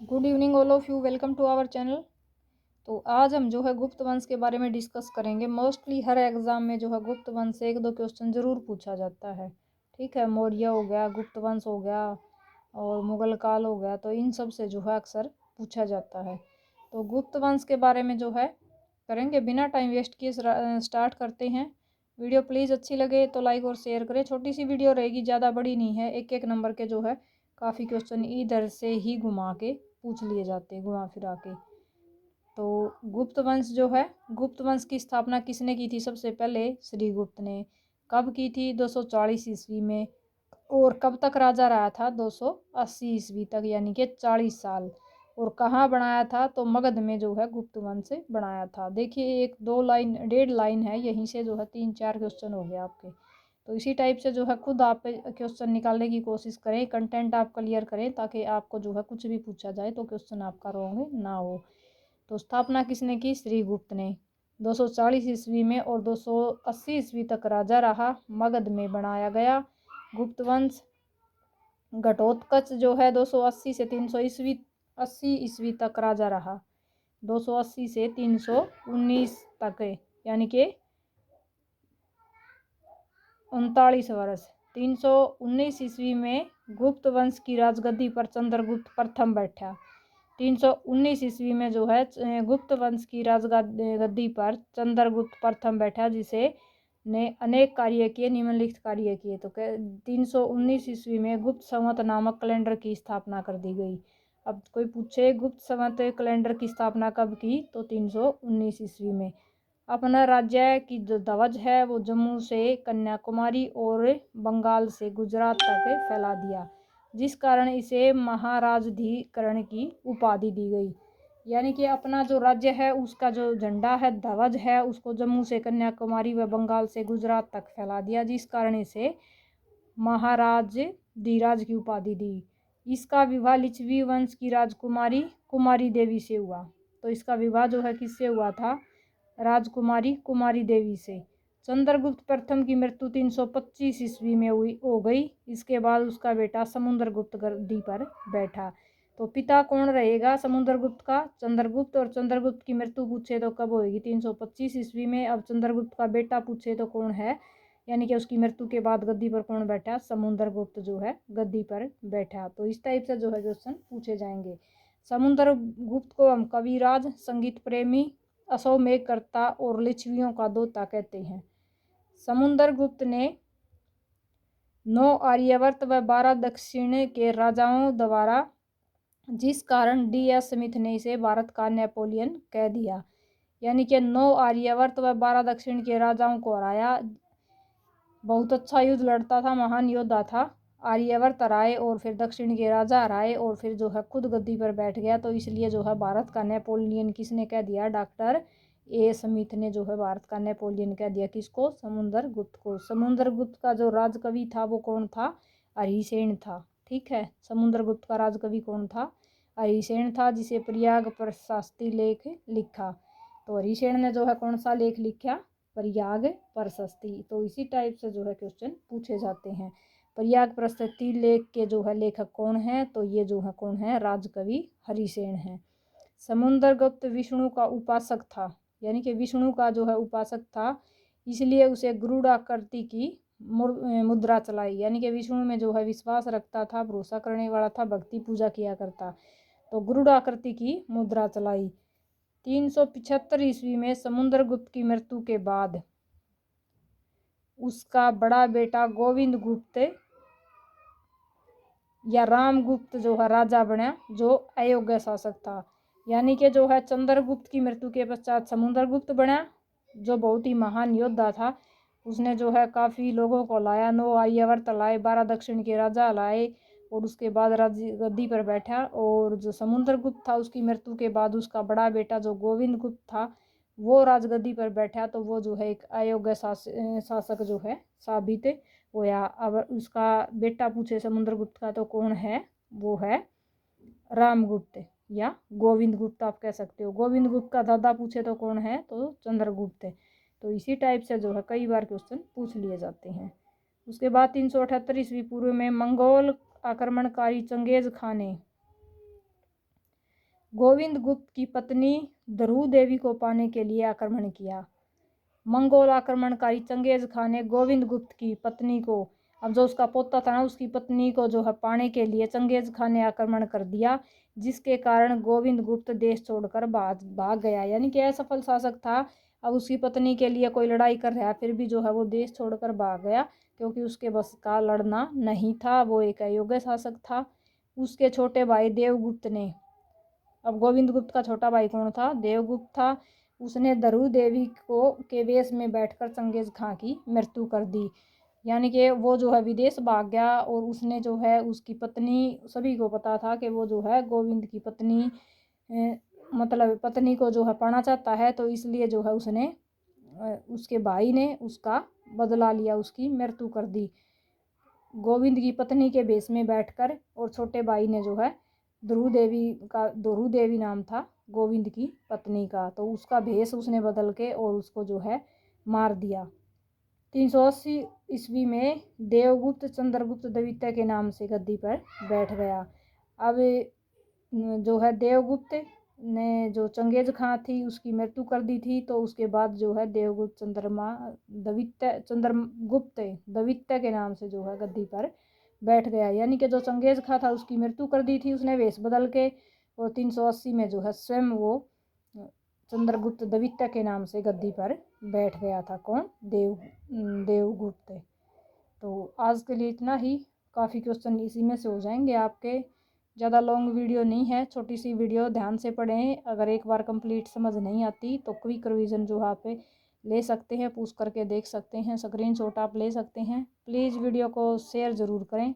Good evening all of you, welcome to our channel. तो आज हम जो है गुप्त वंश के बारे में डिस्कस करेंगे। मोस्टली हर एग्जाम में जो है गुप्त वंश से एक दो क्वेश्चन जरूर पूछा जाता है। ठीक है, मौर्य हो गया, गुप्त वंश हो गया और मुगल काल हो गया, तो इन सब से जो है अक्सर पूछा जाता है। तो गुप्त वंश के बारे में जो है करेंगे, बिना टाइम वेस्ट किए स्टार्ट करते हैं। वीडियो प्लीज़ अच्छी लगे तो लाइक और शेयर करें। छोटी सी वीडियो रहेगी, ज़्यादा बड़ी नहीं है। एक एक नंबर के जो है काफ़ी क्वेश्चन इधर से ही घुमा के पूछ लिए जाते हैं, घुमा फिरा के। तो गुप्त वंश जो है, गुप्त वंश की स्थापना किसने की थी? सबसे पहले श्रीगुप्त ने। कब की थी? 240 ईस्वी में। और कब तक राजा रहा था? 280 ईस्वी तक, यानी कि 40 साल। और कहाँ बनाया था? तो मगध में जो है गुप्त वंश बनाया था। देखिए, एक दो लाइन, 1.5 लाइन है, यहीं से जो है 3-4 क्वेश्चन हो गए आपके। तो इसी टाइप से जो है खुद आप क्वेश्चन निकालने की कोशिश करें, कंटेंट आप क्लियर करें, ताकि आपको जो है कुछ भी पूछा जाए तो क्वेश्चन आपका रॉन्ग ना हो। तो स्थापना किसने की? श्रीगुप्त ने। 240 ईस्वी में और 280 ईस्वी तक राजा रहा। मगध में बनाया गया गुप्त वंश। घटोत्कच जो है 280 से 300 ईस्वी 80 ईस्वी तक राजा रहा। 280 से 319 तक, यानी कि 39 वर्ष। 319 ईस्वी में गुप्त वंश की राजगद्दी पर चंद्रगुप्त प्रथम बैठा। 319 ईस्वी में जो है गुप्त वंश की राजगद्दी पर चंद्रगुप्त प्रथम बैठा, जिसे ने अनेक कार्य किए, निम्नलिखित कार्य किए। तो 319 ईस्वी में गुप्त संवत नामक कैलेंडर की स्थापना कर दी गई। अब कोई पूछे गुप्त संवत कैलेंडर की स्थापना कब की? तो 319 ईस्वी में। अपना राज्य की जो ध्वज है वो जम्मू से कन्याकुमारी और बंगाल से गुजरात तक फैला दिया, जिस कारण इसे महाराजाधिकरण की उपाधि दी गई। यानी कि अपना जो राज्य है उसका जो झंडा है, ध्वज है, उसको जम्मू से कन्याकुमारी व बंगाल से गुजरात तक फैला दिया, जिस कारण इसे महाराज धीराज की उपाधि दी। इसका विवाह लिच्छवी वंश की राजकुमारी कुमारी देवी से हुआ। तो इसका विवाह जो है किससे हुआ था? राजकुमारी कुमारी देवी से। चंद्रगुप्त प्रथम की मृत्यु 325 ईस्वी में हो गई। इसके बाद उसका बेटा समुद्रगुप्त गद्दी पर बैठा। तो पिता कौन रहेगा समुद्रगुप्त का? चंद्रगुप्त। और चंद्रगुप्त की मृत्यु पूछे तो कब होगी? 325 ईस्वी में। अब चंद्रगुप्त का बेटा पूछे तो कौन है, यानी कि उसकी मृत्यु के बाद गद्दी पर कौन बैठा? समुद्रगुप्त जो है गद्दी पर बैठा। तो इस टाइप से जो है क्वेश्चन पूछे जाएंगे। समुद्रगुप्त को हम कविराज, संगीत प्रेमी, अश्वमेधकर्ता और लिच्छवियों का दोता कहते हैं। समुद्रगुप्त ने 9 आर्यावर्त व 12 दक्षिण के राजाओं द्वारा, जिस कारण D.S. स्मिथ ने इसे भारत का नेपोलियन कह दिया। यानी कि 9 आर्यावर्त व 12 दक्षिण के राजाओं को हराया। बहुत अच्छा युद्ध लड़ता था, महान योद्धा था। आर्यावर्त हराए और फिर दक्षिण के राजा हराए और फिर जो है खुद गद्दी पर बैठ गया। तो इसलिए जो है भारत का नेपोलियन किसने कह दिया? Doctor A. स्मिथ ने जो है भारत का नेपोलियन कह दिया। किसको? समुद्रगुप्त को। समुद्रगुप्त का जो राजकवि था वो कौन था? हरिसेन था। ठीक है, समुद्रगुप्त का राजकवि कौन था? हरिसेन था, जिसे प्रयाग प्रशस्ति लेख लिखा। तो हरिसेन ने जो है कौन सा लेख लिखा? प्रयाग प्रशस्ति। तो इसी टाइप से जो है क्वेश्चन पूछे जाते हैं। प्रयाग प्रशस्ति लेख के जो है लेखक कौन है? तो ये जो है कौन है? राजकवि हरिसेन है। समुद्रगुप्त विष्णु का उपासक था, यानी कि विष्णु का जो है उपासक था, इसलिए उसे गरुड़ाकृति की मुद्रा चलाई। यानी कि विष्णु में जो है विश्वास रखता था, भरोसा करने वाला था, भक्ति पूजा किया करता, तो गरुड़ाकृति की मुद्रा चलाई। 375 ईस्वी में समुद्रगुप्त की मृत्यु के बाद उसका बड़ा बेटा गोविंद गुप्त या रामगुप्त जो है राजा बना, जो अयोग्य शासक था। यानी कि जो है चंद्रगुप्त की मृत्यु के पश्चात समुद्रगुप्त बना, जो बहुत ही महान योद्धा था। उसने जो है काफ़ी लोगों को लाया, 9 आर्यावर्त लाए, 12 दक्षिण के राजा लाए और उसके बाद राज्य गद्दी पर बैठा। और जो समुद्रगुप्त था उसकी मृत्यु के बाद उसका बड़ा बेटा जो गोविंद गुप्त था वो राजगद्दी पर बैठा। तो वो जो है एक अयोग्य शासक जो है साबित होया। अब उसका बेटा पूछे समुद्रगुप्त का तो कौन है? वो है रामगुप्त या गोविंद गुप्त आप कह सकते हो। गोविंद गुप्त का दादा पूछे तो कौन है? तो चंद्रगुप्त। तो इसी टाइप से जो है कई बार क्वेश्चन पूछ लिए जाते हैं। उसके बाद 378 ईस्वी पूर्व में मंगोल आक्रमणकारी चंगेज खान ने गोविंद गुप्त की पत्नी ध्रुव देवी को पाने के लिए आक्रमण किया। मंगोल आक्रमणकारी चंगेज खान ने गोविंद गुप्त की पत्नी को, अब जो उसका पोता था ना, उसकी पत्नी को जो है पाने के लिए चंगेज खान ने आक्रमण कर दिया, जिसके कारण गोविंद गुप्त देश छोड़कर भाग गया। यानी कि असफल शासक था, अब उसकी पत्नी के लिए कोई लड़ाई कर रहा है, फिर भी जो है वो देश छोड़कर भाग गया, क्योंकि उसके बस का लड़ना नहीं था, वो एक अयोग्य शासक था। उसके छोटे भाई देवगुप्त ने, अब गोविंद गुप्त का छोटा भाई कौन था? देवगुप्त था। उसने ध्रुव देवी को के वेश में बैठकर चंगेज खां की मृत्यु कर दी। यानी कि वो जो है विदेश भाग गया, और उसने जो है उसकी पत्नी, सभी को पता था कि वो जो है गोविंद की पत्नी मतलब पत्नी को जो है पाना चाहता है, तो इसलिए जो है उसने उसके भाई ने उसका बदला लिया, उसकी मृत्यु कर दी गोविंद की पत्नी के भेष में बैठकर। और छोटे भाई ने जो है ध्रुव देवी नाम था गोविंद की पत्नी का, तो उसका भेष उसने बदल के और उसको जो है मार दिया। 380 ईस्वी में देवगुप्त चंद्रगुप्त द्वितीय के नाम से गद्दी पर बैठ गया। अब जो है देवगुप्त ने जो चंगेज खां थी उसकी मृत्यु कर दी थी, तो उसके बाद जो है देवगुप्त चंद्रगुप्त द्वितीय के नाम से जो है गद्दी पर बैठ गया। यानी कि जो चंगेज खां था उसकी मृत्यु कर दी थी उसने वेश बदल के, और 380 में जो है स्वयं वो चंद्रगुप्त द्वितीय के नाम से गद्दी पर बैठ गया था। कौन? देवगुप्त। तो आज के लिए इतना ही, काफ़ी क्वेश्चन इसी में से हो जाएंगे आपके, ज़्यादा लॉन्ग वीडियो नहीं है, छोटी सी वीडियो, ध्यान से पढ़ें। अगर एक बार कंप्लीट समझ नहीं आती तो क्विक रिवीजन जो आप ले सकते हैं, पूछ करके देख सकते हैं, स्क्रीनशॉट आप ले सकते हैं। प्लीज़ वीडियो को शेयर ज़रूर करें,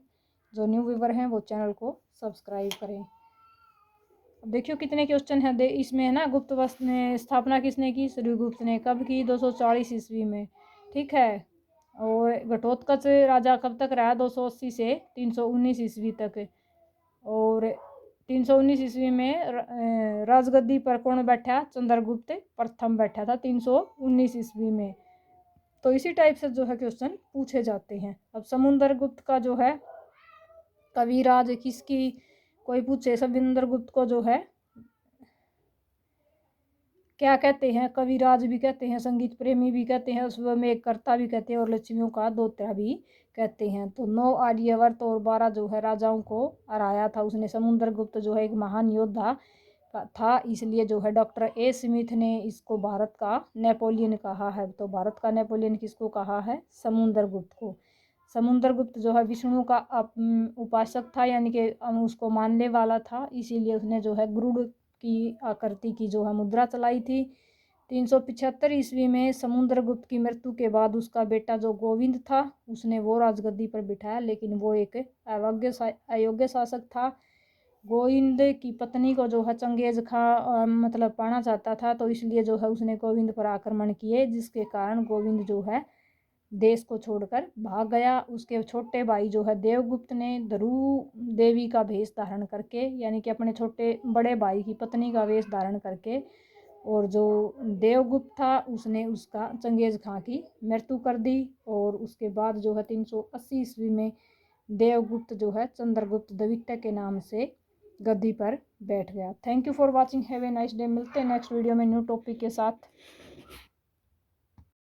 जो न्यू व्यूवर हैं वो चैनल को सब्सक्राइब करें। अब देखियो कितने क्वेश्चन हैं इसमें, है ना। गुप्त वंश ने स्थापना किसने की? श्रीगुप्त ने। कब की? 240 ईस्वी में, ठीक है। और घटोत्कच राजा कब तक रहा? 280 से 319 ईस्वी तक। और 319 ईस्वी में राजगद्दी पर कौन बैठा? चंद्रगुप्त प्रथम बैठा था 319 ईस्वी में। तो इसी टाइप से जो है क्वेश्चन पूछे जाते हैं। अब समुद्रगुप्त का जो है कविराज किसकी, कोई पूछे समुद्रगुप्त को जो है क्या कहते हैं? कविराज भी कहते हैं, संगीत प्रेमी भी कहते हैं, उसमें एक कर्ता भी कहते हैं, और लक्ष्मियों का दोता भी कहते हैं। तो 9 आर्यवर्त और 12 जो है राजाओं को हराया था उसने। समुद्रगुप्त जो है एक महान योद्धा था, इसलिए जो है डॉक्टर ए स्मिथ ने इसको भारत का नेपोलियन कहा है। तो भारत का नेपोलियन किसको कहा है? समुद्रगुप्त को। समुद्रगुप्त जो है विष्णु का उपासक था, यानी कि उसको मानने वाला था, इसीलिए उसने जो है गरुड़ की आकृति की जो है मुद्रा चलाई थी। 375 ईस्वी में समुद्रगुप्त की मृत्यु के बाद उसका बेटा जो गोविंद था उसने वो राजगद्दी पर बिठाया, लेकिन वो एक अयोग्य शासक था। गोविंद की पत्नी को जो है चंगेज खां मतलब पाना चाहता था, तो इसलिए जो है उसने गोविंद पर आक्रमण किए, जिसके कारण गोविंद जो है देश को छोड़कर भाग गया। उसके छोटे भाई जो है देवगुप्त ने ध्रुव देवी का वेश धारण करके, यानी कि अपने बड़े भाई की पत्नी का वेश धारण करके, और जो देवगुप्त था उसने उसका चंगेज खां की मृत्यु कर दी। और उसके बाद जो है 380 ईस्वी में देवगुप्त जो है चंद्रगुप्त द्वितीय के नाम से गद्दी पर बैठ गया। Thank you for watching, have a nice day. मिलते हैं नेक्स्ट वीडियो में न्यू टॉपिक के साथ।